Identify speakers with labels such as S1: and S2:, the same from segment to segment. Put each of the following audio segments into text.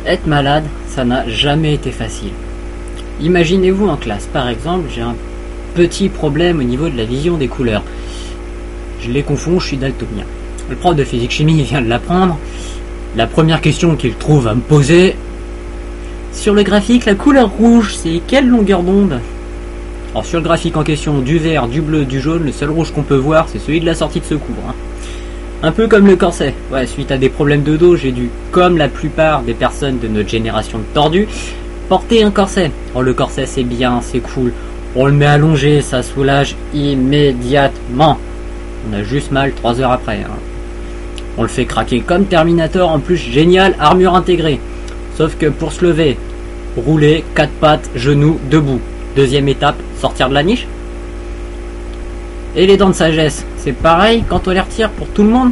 S1: Être malade, ça n'a jamais été facile. Imaginez-vous en classe, par exemple, j'ai un petit problème au niveau de la vision des couleurs. Je les confonds, je suis daltonien. Le prof de physique-chimie vient de l'apprendre. La première question qu'il trouve à me poser: sur le graphique, la couleur rouge, c'est quelle longueur d'onde? Alors sur le graphique en question, du vert, du bleu, du jaune, le seul rouge qu'on peut voir, c'est celui de la sortie de secours. Un peu comme le corset. Ouais, suite à des problèmes de dos, j'ai dû, comme la plupart des personnes de notre génération de tordus, porter un corset. Oh, le corset c'est bien, c'est cool. On le met allongé, ça soulage immédiatement. On a juste mal 3 heures après. On le fait craquer comme Terminator, en plus génial, armure intégrée. Sauf que pour se lever, rouler, 4 pattes, genoux, debout. Deuxième étape, sortir de la niche. Et les dents de sagesse, c'est pareil quand on les retire pour tout le monde.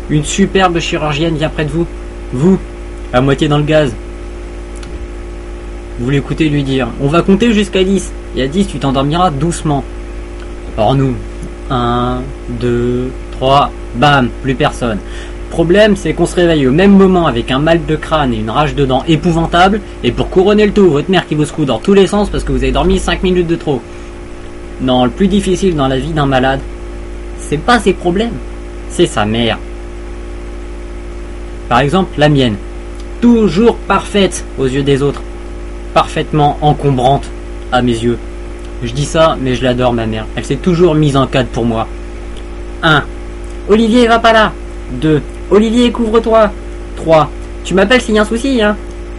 S1: Une superbe chirurgienne vient près de vous. Vous, à moitié dans le gaz. Vous l'écoutez lui dire: on va compter jusqu'à 10. Et à 10, tu t'endormiras doucement. Or nous, 1, 2, 3, bam, plus personne. Problème, c'est qu'on se réveille au même moment avec un mal de crâne et une rage de dents épouvantable, et pour couronner le tout, votre mère qui vous secoue dans tous les sens parce que vous avez dormi 5 minutes de trop. Non, le plus difficile dans la vie d'un malade, c'est pas ses problèmes, c'est sa mère. Par exemple, la mienne. Toujours parfaite aux yeux des autres. Parfaitement encombrante à mes yeux. Je dis ça, mais je l'adore, ma mère. Elle s'est toujours mise en cadre pour moi. 1. Olivier, va pas là. 2. Olivier, couvre-toi. 3. Tu m'appelles s'il y a un souci, hein.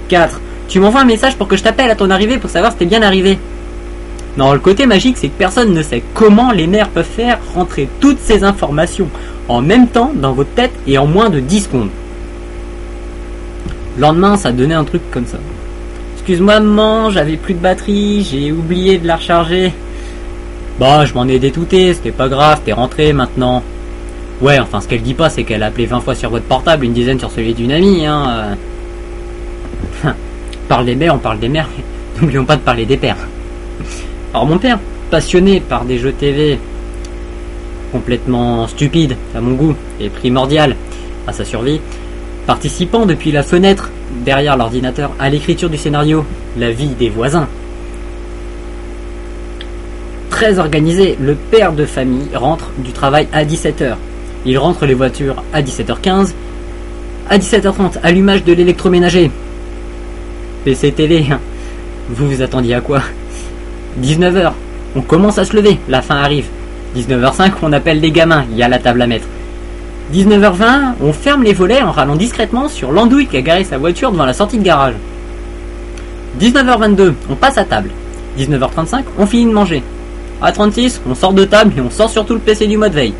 S1: 4. Tu m'envoies un message pour que je t'appelle à ton arrivée pour savoir si t'es bien arrivé. Non, le côté magique, c'est que personne ne sait comment les mères peuvent faire rentrer toutes ces informations en même temps dans votre tête et en moins de 10 secondes. Le lendemain, ça donnait un truc comme ça. Excuse-moi maman, j'avais plus de batterie, j'ai oublié de la recharger. Bah, je m'en ai détouté, c'était pas grave, t'es rentré maintenant. Ouais, enfin ce qu'elle dit pas, c'est qu'elle a appelé 20 fois sur votre portable, une dizaine sur celui d'une amie, hein. On parle des mères, on parle des mères, n'oublions pas de parler des pères. Alors mon père, passionné par des jeux TV complètement stupides à mon goût et primordial à sa survie, participant depuis la fenêtre derrière l'ordinateur à l'écriture du scénario La vie des voisins. Très organisé, le père de famille rentre du travail à 17h. Il rentre les voitures à 17h15. À 17h30, allumage de l'électroménager. PC télé, vous vous attendiez à quoi? 19h, on commence à se lever, la fin arrive. 19h05, on appelle les gamins, il y a la table à mettre. 19h20, on ferme les volets en râlant discrètement sur l'andouille qui a garé sa voiture devant la sortie de garage. 19h22, on passe à table. 19h35, on finit de manger. À 36, on sort de table et on sort surtout le PC du mode veille.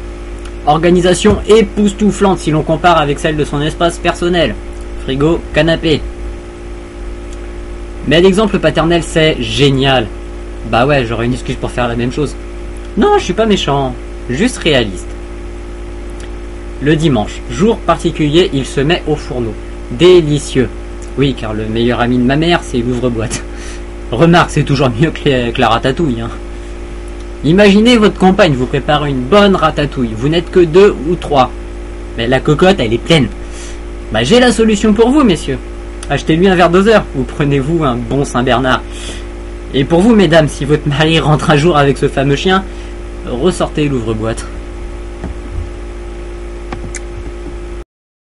S1: Organisation époustouflante si l'on compare avec celle de son espace personnel. Frigo, canapé. Mais l'exemple paternel, c'est génial. Bah ouais, j'aurais une excuse pour faire la même chose. Non, je suis pas méchant, juste réaliste. Le dimanche, jour particulier, il se met au fourneau. Délicieux. Oui, car le meilleur ami de ma mère, c'est l'ouvre-boîte. Remarque, c'est toujours mieux que la ratatouille. Imaginez votre compagne vous prépare une bonne ratatouille. Vous n'êtes que 2 ou 3. Mais la cocotte, elle est pleine. Bah j'ai la solution pour vous, messieurs. Achetez-lui un verre doseur ou prenez-vous un bon Saint-Bernard. Et pour vous, mesdames, si votre mari rentre un jour avec ce fameux chien, ressortez l'ouvre-boîte.